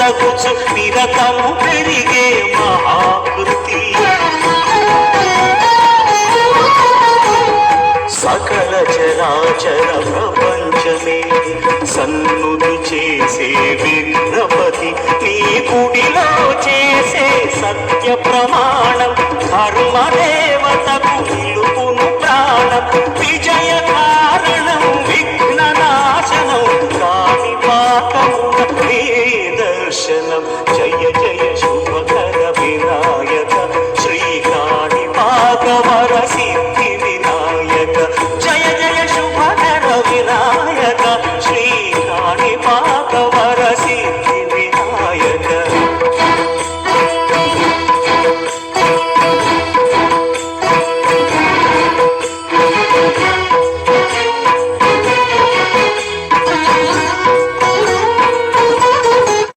సగుచు నిరతము పెరిగే మహాకృతి సకల చరాచర ప్రపంచమే సన్నుతి చేసే విఘ్నపతి నీ గుడిలో చేసే సత్య ప్రమాణం ధర్మదేవతకు నిలుపును ప్రాణం